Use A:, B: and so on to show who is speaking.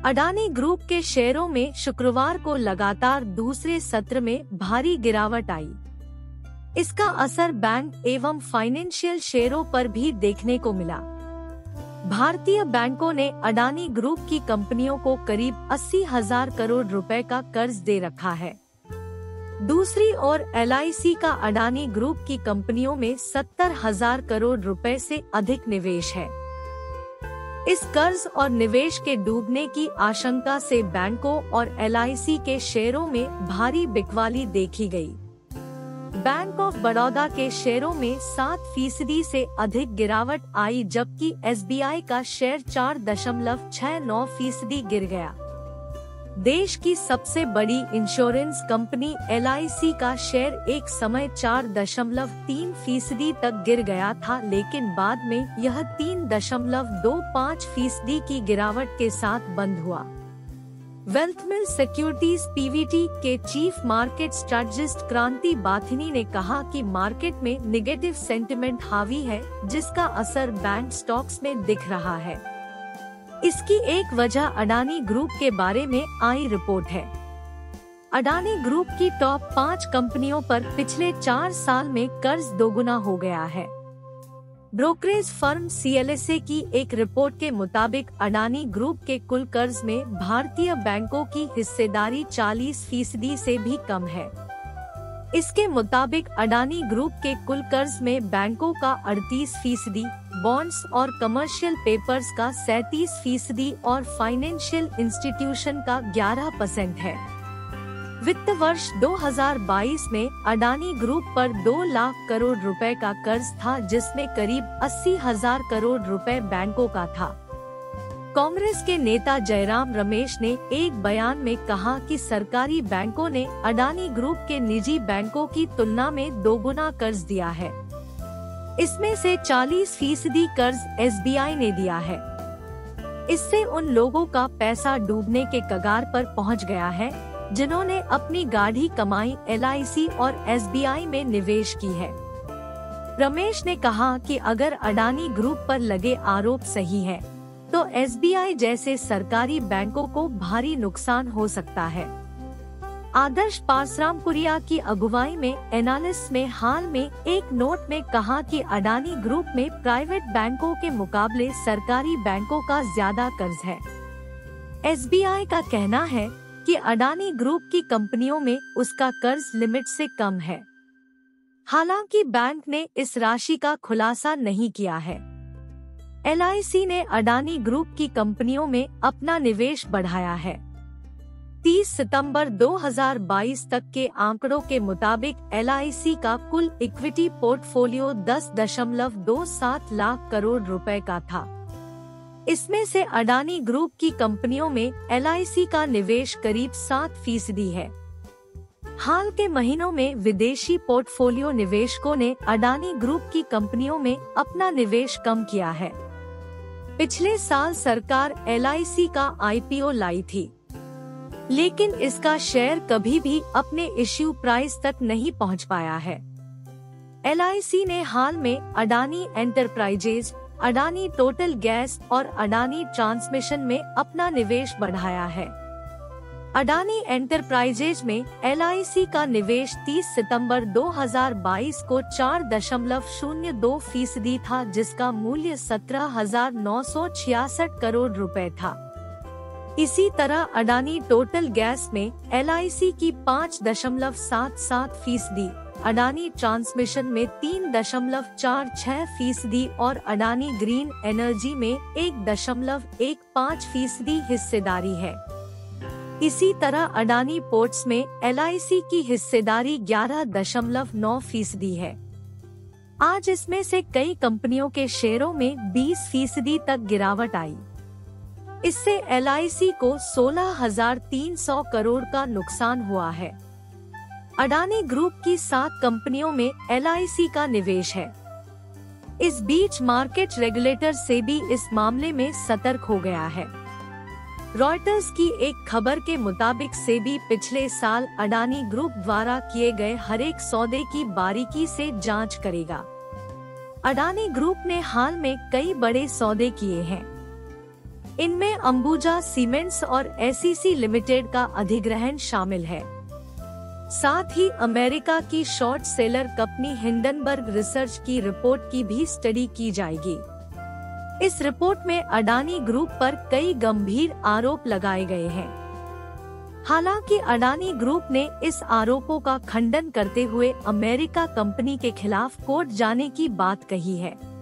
A: Adani group के शेयरों में शुक्रवार को लगातार दूसरे सत्र में भारी गिरावट आई। इसका असर बैंक एवं फाइनेंशियल शेयरों पर भी देखने को मिला। भारतीय बैंकों ने अडानी ग्रुप की कंपनियों को करीब 80,000 करोड़ रुपए का कर्ज दे रखा है। दूसरी ओर LIC का अडानी ग्रुप की कंपनियों में 70,000 करोड़ रुपए से अधिक निवेश है। इस कर्ज और निवेश के डूबने की आशंका से बैंकों और LIC के शेयरों में भारी बिकवाली देखी गई। बैंक ऑफ बड़ौदा के शेयरों में 7% से अधिक गिरावट आई, जबकि SBI का शेयर 4.69% गिर गया। देश की सबसे बड़ी इंश्योरेंस कंपनी LIC का शेयर एक समय 4.3% तक गिर गया था, लेकिन बाद में यह 3.25% की गिरावट के साथ बंद हुआ। वेल्थमिल सिक्योरिटीज PVT के चीफ मार्केट स्ट्रेटजिस्ट क्रांति बाथिनी ने कहा कि मार्केट में नेगेटिव सेंटिमेंट हावी है, जिसका असर बैंक स्टॉक्स में दिख रहा है। इसकी एक वजह अडानी ग्रुप के बारे में आई रिपोर्ट है। अडानी ग्रुप की टॉप 5 कंपनियों पर पिछले 4 साल में कर्ज दोगुना हो गया है। ब्रोकरेज फर्म CLSA की एक रिपोर्ट के मुताबिक अडानी ग्रुप के कुल कर्ज में भारतीय बैंकों की हिस्सेदारी 40% से भी कम है। इसके मुताबिक अडानी ग्रुप के कुल कर्ज में बैंकों का 38%, बॉन्ड्स और कमर्शियल पेपर्स का 37% और फाइनेंशियल इंस्टीट्यूशन का 11% है। वित्त वर्ष 2022 में अडानी ग्रुप पर 2 लाख करोड़ रुपए का कर्ज था, जिसमें करीब 80,000 करोड़ रुपए बैंकों का था। कांग्रेस के नेता जयराम रमेश ने एक बयान में कहा कि सरकारी बैंकों ने अडानी ग्रुप के निजी बैंकों की तुलना में दोगुना कर्ज दिया है। इसमें से 40% कर्ज SBI ने दिया है। इससे उन लोगों का पैसा डूबने के कगार पर पहुंच गया है, जिन्होंने अपनी गाढ़ी कमाई LIC और SBI में निवेश की है। रमेश ने कहा कि अगर अडानी ग्रुप पर लगे आरोप सही है, तो SBI जैसे सरकारी बैंकों को भारी नुकसान हो सकता है। आदर्श पासरामपुरिया की अगुवाई में एनालिस्ट ने हाल में एक नोट में कहा कि अडानी ग्रुप में प्राइवेट बैंकों के मुकाबले सरकारी बैंकों का ज्यादा कर्ज है। SBI का कहना है कि अडानी ग्रुप की कंपनियों में उसका कर्ज लिमिट से कम है। हालांकि बैंक ने इस राशि का खुलासा नहीं किया है। LIC ने अडानी ग्रुप की कंपनियों में अपना निवेश बढ़ाया है। 30 सितंबर 2022 तक के आंकड़ों के मुताबिक LIC का कुल इक्विटी पोर्टफोलियो 10.27 लाख करोड़ रुपए का था। इसमें से अडानी ग्रुप की कंपनियों में LIC का निवेश करीब 7% है। हाल के महीनों में विदेशी पोर्टफोलियो निवेशकों ने अडानी ग्रुप की कंपनियों में अपना निवेश कम किया है। पिछले साल सरकार LIC का IPO लाई थी, लेकिन इसका शेयर कभी भी अपने इश्यू प्राइस तक नहीं पहुंच पाया है। LIC ने हाल में Adani enterprises, Adani total gas और अडानी ट्रांसमिशन में अपना निवेश बढ़ाया है। अडानी एंटरप्राइजेज में LIC का निवेश 30 सितंबर 2022 को 4.02% था, जिसका मूल्य 17,966 करोड़ रुपए था। इसी तरह अडानी टोटल गैस में LIC की 5.77%, अडानी ट्रांसमिशन में 3.46% और अडानी ग्रीन एनर्जी में 1.15% हिस्सेदारी है। इसी तरह अडानी पोर्ट्स में LIC की हिस्सेदारी 11.9% है। आज इसमें से कई कंपनियों के शेयरों में 20% तक गिरावट आई। इससे LIC को 16,300 करोड़ का नुकसान हुआ है। अडानी ग्रुप की 7 कंपनियों में LIC का निवेश है। इस बीच मार्केट रेगुलेटर SEBI इस मामले में सतर्क हो गया है। रॉयटर्स की एक खबर के मुताबिक SEBI पिछले साल अडानी ग्रुप द्वारा किए गए हर एक सौदे की बारीकी से जांच करेगा। अडानी ग्रुप ने हाल में कई बड़े सौदे किए हैं। इनमें अंबुजा सीमेंट्स और एसईसी लिमिटेड का अधिग्रहण शामिल है। साथ ही अमेरिका की short seller company Hindenburg research की रिपोर्ट की भी स्टडी की जाएगी। इस रिपोर्ट में अडानी ग्रुप पर कई गंभीर आरोप लगाए गए हैं। हालांकि अडानी ग्रुप ने इस आरोपों का खंडन करते हुए अमेरिका कंपनी के खिलाफ कोर्ट जाने की बात कही है।